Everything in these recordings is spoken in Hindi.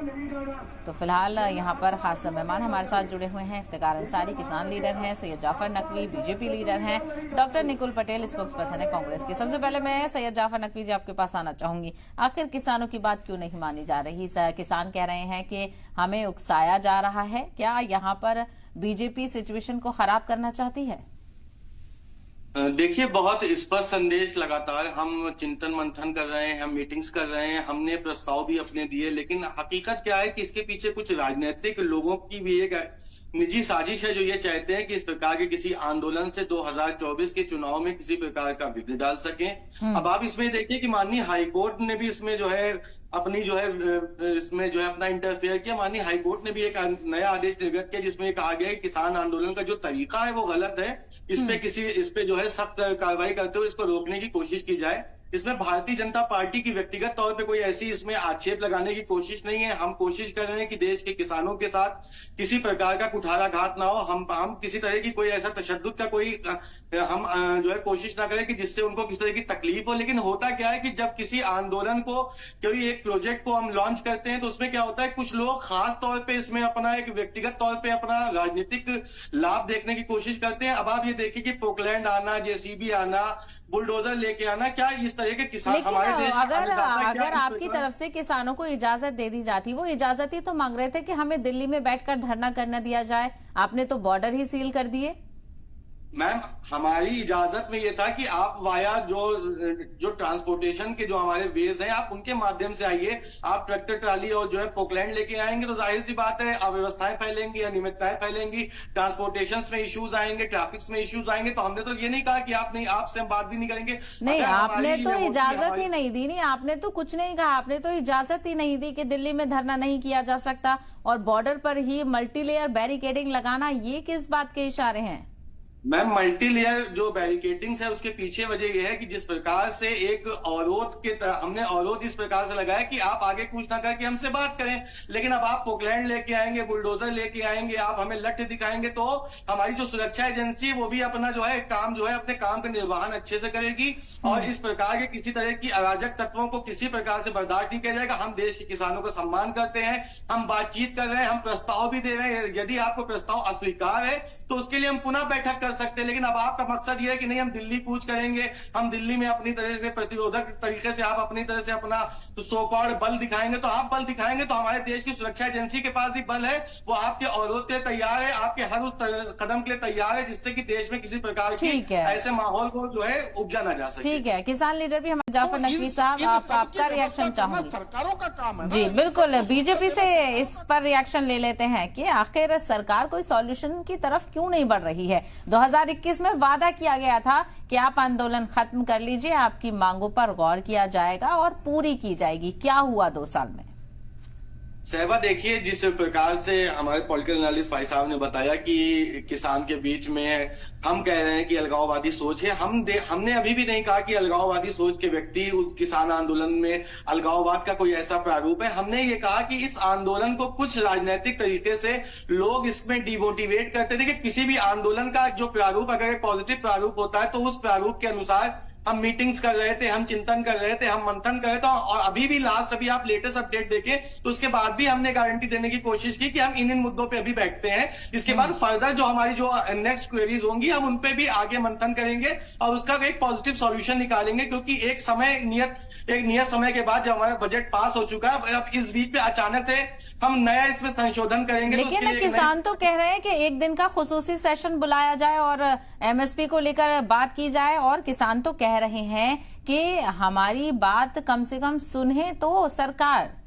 तो फिलहाल यहाँ पर खास मेहमान हमारे साथ जुड़े हुए हैं। इफ्तिकार अंसारी किसान लीडर हैं, सैयद जाफर नकवी बीजेपी लीडर हैं, doctor Nikul Patel spokes person है कांग्रेस की। सबसे पहले मैं सैयद जाफर नकवी जी आपके पास आना चाहूंगी। आखिर किसानों की बात क्यों नहीं मानी जा रही? किसान कह रहे हैं कि हमें उकसाया जा रहा है। क्या यहाँ पर बीजेपी सिचुएशन को खराब करना चाहती है? देखिए, बहुत स्पष्ट संदेश लगातार हम चिंतन मंथन कर रहे हैं, हम मीटिंग्स कर रहे हैं, हमने प्रस्ताव भी अपने दिए, लेकिन हकीकत क्या है कि इसके पीछे कुछ राजनीतिक लोगों की भी एक निजी साजिश है जो ये चाहते हैं कि इस प्रकार के किसी आंदोलन से 2024 के चुनाव में किसी प्रकार का विघ्न डाल सकें। अब आप इसमें देखिए कि माननीय हाईकोर्ट ने भी इसमें जो है इसमें जो है अपना इंटरफेयर किया। माननीय हाईकोर्ट ने भी एक नया आदेश निर्गत किया जिसमें कहा गया है कि किसान आंदोलन का जो तरीका है वो गलत है, इस पे जो है सख्त कार्रवाई करते हुए इसको रोकने की कोशिश की जाए। इसमें भारतीय जनता पार्टी की व्यक्तिगत तौर पे कोई ऐसी इसमें आक्षेप लगाने की कोशिश नहीं है। हम कोशिश कर रहे हैं कि देश के किसानों के साथ किसी प्रकार का कुठाराघात ना हो। हम किसी तरह की कोई ऐसा तशद्दुद का कोई हम जो है कोशिश ना करें कि जिससे उनको किसी तरह की तकलीफ हो। लेकिन होता क्या है कि जब किसी आंदोलन को, कोई एक प्रोजेक्ट को हम लॉन्च करते हैं तो उसमें क्या होता है, कुछ लोग खास तौर पे इसमें अपना एक व्यक्तिगत तौर पे अपना राजनीतिक लाभ देखने की कोशिश करते हैं। अब आप ये देखिए कि पोकलैंड आना, जेसीबी आना, बुलडोजर लेके आना, क्या इस तरह के किसान हमारे देश अगर आपकी तरफ से किसानों को इजाजत दे दी जाती, वो इजाजत ही तो मांग रहे थे कि हमें दिल्ली में बैठकर धरना करने दिया जाए, आपने तो बॉर्डर ही सील कर दिए। मैम, हमारी इजाजत में ये था कि आप वाया जो ट्रांसपोर्टेशन के जो हमारे वेज हैं आप उनके माध्यम से आइए। आप ट्रैक्टर ट्राली और जो है पोकलैंड लेके आएंगे तो जाहिर सी बात है अव्यवस्थाएं फैलेंगी, अनियमितताएं फैलेंगी, ट्रांसपोर्टेशन में इश्यूज आएंगे, ट्रैफिक में इश्यूज आएंगे। तो हमने तो ये नहीं कहा कि आप नहीं, आपसे हम बात भी नहीं करेंगे। नहीं, आपने तो इजाजत ही नहीं दी। नहीं, आपने तो कुछ नहीं कहा, आपने तो इजाजत ही नहीं दी कि दिल्ली में धरना नहीं किया जा सकता और बॉर्डर पर ही मल्टीलेयर बैरिकेडिंग लगाना, ये किस बात के इशारे हैं? मैम, मल्टीलेयर जो बैरिकेडिंग्स है उसके पीछे वजह यह है कि जिस प्रकार से एक अवरोध के तरह हमने अवरोध इस प्रकार से लगाया कि आप आगे कुछ ना करके हमसे बात करें। लेकिन अब आप पोकलैंड लेके आएंगे, बुलडोजर लेके आएंगे, आप हमें लठ दिखाएंगे तो हमारी जो सुरक्षा एजेंसी है वो भी अपना जो है काम जो है अपने काम का निर्वहन अच्छे से करेगी और इस प्रकार के किसी तरह की अराजक तत्वों को किसी प्रकार से बर्दाश्त नहीं किया जाएगा। हम देश के किसानों का सम्मान करते हैं, हम बातचीत कर रहे हैं, हम प्रस्ताव भी दे रहे हैं। यदि आपको प्रस्ताव अस्वीकार है तो उसके लिए हम पुनः बैठक सकते हैं। लेकिन अब आपका मकसद यह है कि नहीं, हम दिल्ली कूच करेंगे, हम दिल्ली में अपनी तरह से प्रतिरोधक तरीके से आप अपनी तरह से अपना सो कॉल्ड बल दिखाएंगे। तो आप बल दिखाएंगे तो हमारे देश की सुरक्षा एजेंसी के पास भी बल है, वो आपके अवरोध के लिए तैयार है, आपके हर उस कदम के लिए तैयार है जिससे कि देश में किसी प्रकार की ऐसे माहौल को जो है उपजा ना जा सके। ठीक है, किसान लीडर भी हमारे जाफर नकवी साहब, आपका रिएक्शन चाहूंगी। सरकारों का काम है जी बिल्कुल, बीजेपी से इस पर रिएक्शन ले लेते हैं कि आखिर सरकार कोई सॉल्यूशन की तरफ क्यों नहीं बढ़ रही है? 2021 में वादा किया गया था कि आप आंदोलन खत्म कर लीजिए, आपकी मांगों पर गौर किया जाएगा और पूरी की जाएगी। क्या हुआ 2 साल में? सहबा, देखिए, जिस प्रकार से हमारे पॉलिटिकल एनालिस्ट भाई साहब ने बताया कि किसान के बीच में हम कह रहे हैं कि अलगाववादी सोच है, हमने अभी भी नहीं कहा कि अलगाववादी सोच के व्यक्ति उस किसान आंदोलन में अलगाववाद का कोई ऐसा प्रारूप है। हमने ये कहा कि इस आंदोलन को कुछ राजनीतिक तरीके से लोग इसमें डिमोटिवेट करते थे कि किसी भी आंदोलन का जो प्रारूप अगर पॉजिटिव प्रारूप होता है तो उस प्रारूप के अनुसार हम मीटिंग्स कर रहे थे, हम चिंतन कर रहे थे, हम मंथन कर रहे थे। और अभी भी अभी आप लेटेस्ट अपडेट देखें तो उसके बाद भी हमने गारंटी देने की कोशिश की कि हम इन मुद्दों पे अभी बैठते हैं। इसके बाद फर्दर जो हमारी जो नेक्स्ट क्वेरीज होंगी हम उन पे भी आगे मंथन करेंगे और उसका एक पॉजिटिव सॉल्यूशन निकालेंगे। क्योंकि एक नियत समय के बाद जब हमारा बजट पास हो चुका है, अब इस बीच पे अचानक से हम नया इसमें संशोधन करेंगे। लेकिन किसान तो कह रहे हैं कि एक दिन का खुसूसी सेशन बुलाया जाए और एमएसपी को लेकर बात की जाए, और किसान तो कह रहे हैं कि हमारी बात कम से कम सुने तो सरकार।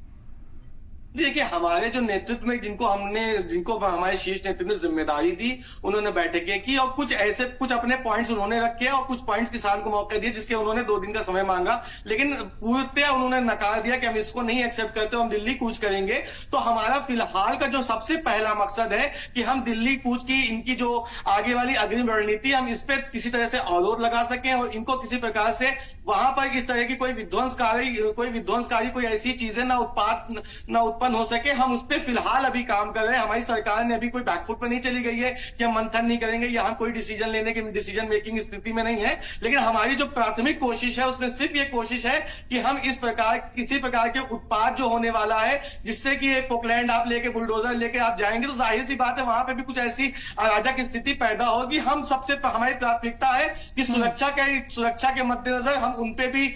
देखिए, हमारे जो नेतृत्व में जिनको हमारे शीर्ष नेतृत्व ने जिम्मेदारी दी, उन्होंने बैठकें की और कुछ अपने पॉइंट्स उन्होंने रखे और कुछ पॉइंट्स किसान को मौका दिए जिसके उन्होंने 2 दिन का समय मांगा। लेकिन पूर्णतः उन्होंने नकार दिया कि हम इसको नहीं एक्सेप्ट करते, हम दिल्ली कूच करेंगे। तो हमारा फिलहाल का जो सबसे पहला मकसद है कि हम दिल्ली कूच की इनकी जो आगे वाली अग्रिम रणनीति, हम इस पे किसी तरह से अवरोध लगा सकें और इनको किसी प्रकार से वहां पर इस तरह की कोई विध्वंसकारी कोई ऐसी चीजें ना उत्पाद उत्पन्न हो सके, हम उस पर फिलहाल अभी काम कर रहे हैं। हमारी सरकार ने अभी कोई बैकफुट पर नहीं चली गई है कि हम मंथन नहीं करेंगे या हम कोई डिसीजन मेकिंग स्थिति में नहीं है। लेकिन हमारी जो प्राथमिक कोशिश है उसमें सिर्फ ये कोशिश है कि हम इस प्रकार किसी प्रकार के उत्पाद जो होने वाला है, जिससे कि एक पोकलैंड आप लेके बुलडोजर लेके आप जाएंगे तो जाहिर सी बात है वहां पे भी कुछ ऐसी अराजक स्थिति पैदा होगी। हम सबसे हमारी प्राथमिकता है कि सुरक्षा के मद्देनजर हम उनपे भी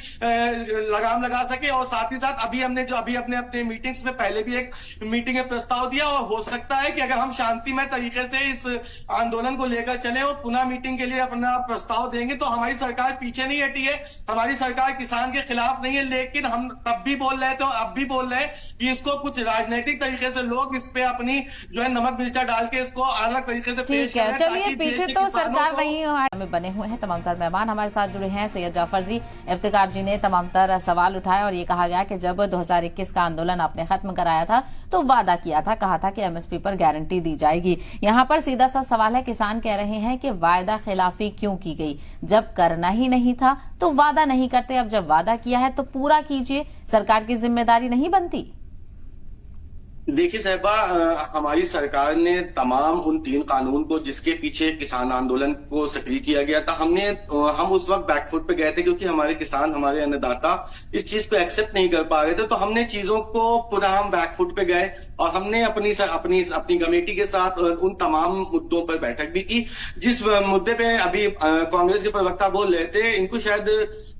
लगाम लगा सके। और साथ ही साथ अभी हमने जो अपने मीटिंग्स में पहले भी एक मीटिंग में प्रस्ताव दिया, और हो सकता है कि अगर हम शांतिमय तरीके से इस आंदोलन को लेकर चले और पुनः मीटिंग के लिए अपना प्रस्ताव देंगे तो हमारी सरकार पीछे नहीं हटी है। हमारी सरकार किसान के खिलाफ नहीं है, लेकिन हम तब भी बोल रहे थे और अब भी बोल रहे हैं कि इसको कुछ राजनीतिक तरीके से लोग इस पे अपनी जो है नमक मिर्चा डाल के इसको अलग तरीके से पेश करें। चलिए, पीछे तो सरकार नहीं में बने हुए हैं तमाम तर मेहमान हमारे साथ जुड़े हैं। सैयद जाफर जी, इफ्तिकार जी ने तमाम तर सवाल उठाए और ये कहा गया कि जब 2021 का आंदोलन आपने खत्म कराया था तो वादा किया था, कहा था कि एमएसपी पर गारंटी दी जाएगी। यहाँ पर सीधा सा सवाल है, किसान कह रहे हैं कि वायदा खिलाफी क्यों की गई? जब करना ही नहीं था तो वादा नहीं करते, अब जब वादा किया है तो पूरा कीजिए, सरकार की जिम्मेदारी नहीं बनती? देखिए साहिबा, हमारी सरकार ने तमाम उन 3 कानून को जिसके पीछे किसान आंदोलन को सक्रिय किया गया था, हम उस वक्त बैकफुट पे गए थे क्योंकि हमारे किसान, हमारे अन्नदाता इस चीज को एक्सेप्ट नहीं कर पा रहे थे। तो हमने चीजों को पुनः हम बैकफुट पे गए और हमने अपनी कमेटी के साथ उन तमाम मुद्दों पर बैठक भी की। जिस मुद्दे पे अभी कांग्रेस के प्रवक्ता बोल रहे थे, इनको शायद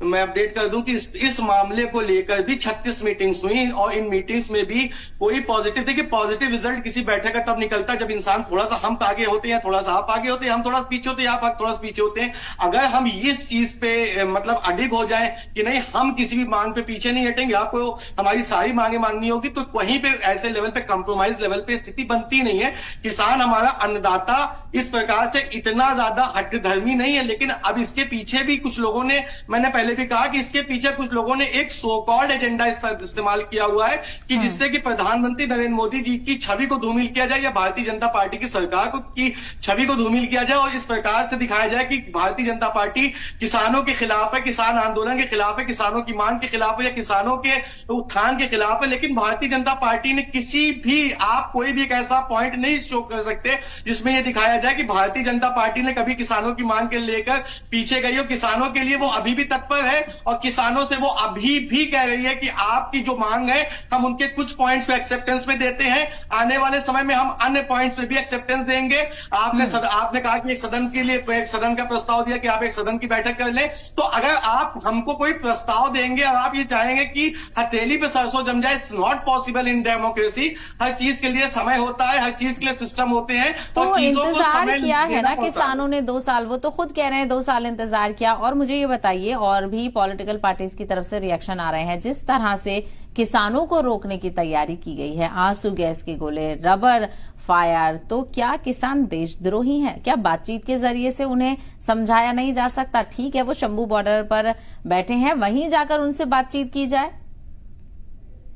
मैं अपडेट कर दूं कि इस मामले को लेकर भी 36 मीटिंग्स हुई और इन मीटिंग्स में भी कोई देखिए पॉजिटिव रिजल्ट किसी बैठक का तब निकलता है जब इंसान थोड़ा सा हम आगे होते हैं, थोड़ा सा आप आगे होते हैं, हम थोड़ा सा पीछे होते हैं, आप थोड़ा सा पीछे होते हैं। अगर हम इस चीज पे मतलब अडिग हो जाए कि नहीं हम किसी भी मांग पे पीछे नहीं हटेंगे, आपको हमारी सारी मांगे मांगनी होगी, तो वहीं पे ऐसे लेवल पे कंप्रोमाइज लेवल पे स्थिति बनती नहीं है। किसान हमारा अन्नदाता इस प्रकार से इतना ज्यादा हठधर्मी नहीं है। लेकिन अब इसके पीछे भी कुछ लोगों ने, मैंने पहले भी कहा कि इसके पीछे कुछ लोगों ने एक सो कॉल्ड एजेंडा इस्तेमाल किया हुआ है कि जिससे कि प्रधानमंत्री नरेंद्र मोदी जी की छवि को धूमिल किया जाए या भारतीय जनता पार्टी की सरकार की छवि को धूमिल किया जाए और इस प्रकार से दिखाया जाए कि भारतीय जनता पार्टी किसानों के खिलाफ है, किसान आंदोलन के खिलाफ है, किसानों की मांग के खिलाफ है या किसानों के उत्थान के खिलाफ है। लेकिन भारतीय जनता पार्टी ने किसी भी, आप कोई भी एक ऐसा पॉइंट नहीं शो कर सकते जिसमें यह दिखाया जाए कि भारतीय जनता पार्टी ने कभी किसानों की मांग के लेकर पीछे गई हो। किसानों के लिए वो अभी भी तत्पर है और किसानों से वो अभी भी कह रही है कि आपकी जो मांग है हम उनके कुछ पॉइंट्स को एक्सेप्टेंस में देते हैं, आने वाले समय में हम अन्य पॉइंट्स पे भी एक्सेप्टेंस देंगे। आपने कहा कि एक सदन के लिए एक सदन का प्रस्ताव दिया कि आप एक सदन की बैठक कर लें, तो अगर आप हमको कोई प्रस्ताव देंगे और आप ये चाहेंगे कि हथेली पे सरसों जम जाए, it's not possible in democracy. हर चीज के लिए समय होता है, हर चीज के लिए सिस्टम होते हैं और चीजों को समय किया है ना किसानों ने 2 साल, वो तो खुद कह रहे हैं 2 साल इंतजार किया। और मुझे ये बताइए, और भी पॉलिटिकल पार्टीज की तरफ से रिएक्शन आ रहे हैं, जिस तरह से किसानों को रोकने की तैयारी की गई है, आंसू गैस के गोले, रबर फायर, तो क्या किसान देशद्रोही हैं? क्या बातचीत के जरिए से उन्हें समझाया नहीं जा सकता? ठीक है, वो शंभू बॉर्डर पर बैठे हैं, वहीं जाकर उनसे बातचीत की जाए।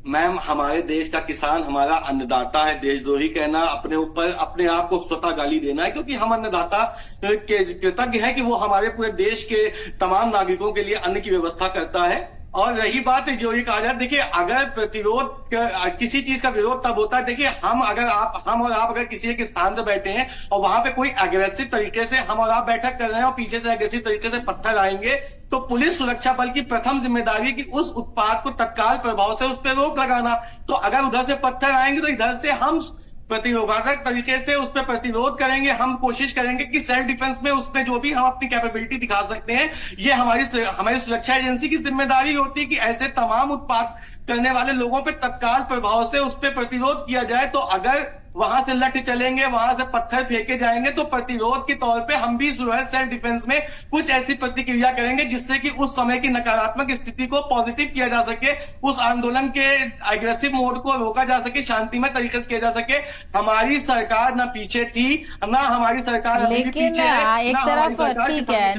मैम, हमारे देश का किसान हमारा अन्नदाता है। देशद्रोही कहना अपने ऊपर, अपने आप को स्वतः गाली देना है, क्योंकि हम अन्नदाता के कृतज्ञ है कि वो हमारे पूरे देश के तमाम नागरिकों के लिए अन्न की व्यवस्था करता है। और रही बात जो ये कहा जाए, देखिए अगर प्रतिरोध किसी चीज का विरोध तब होता है, देखिए हम और आप अगर किसी एक स्थान पर बैठे हैं और वहां पे कोई अग्रेसिव तरीके से हम और आप बैठक कर रहे हैं और पीछे से अग्रेसिव तरीके से पत्थर आएंगे, तो पुलिस सुरक्षा बल की प्रथम जिम्मेदारी है कि उस उत्पाद को तत्काल प्रभाव से उस पर रोक लगाना। तो अगर उधर से पत्थर आएंगे तो इधर से हम प्रतिरोधात्मक तरीके से उस पर प्रतिरोध करेंगे। हम कोशिश करेंगे कि सेल्फ डिफेंस में उसमें जो भी हम अपनी कैपेबिलिटी दिखा सकते हैं, ये हमारी सुरक्षा एजेंसी की जिम्मेदारी होती है कि ऐसे तमाम उत्पाद करने वाले लोगों पे तत्काल प्रभाव से उस पर प्रतिरोध किया जाए। तो अगर वहां से लठ चलेंगे, वहां से पत्थर फेंके जाएंगे, तो प्रतिरोध के तौर पे हम भी सेल्फ डिफेंस में कुछ ऐसी प्रतिक्रिया करेंगे जिससे कि उस समय की नकारात्मक स्थिति को पॉजिटिव किया जा सके, उस आंदोलन के एग्रेसिव मोड को रोका जा सके, शांतिमय तरीके से किया जा सके। हमारी सरकार ना पीछे थी, ना हमारी सरकार अभी भी पीछे है। एक तरफ ठीक है।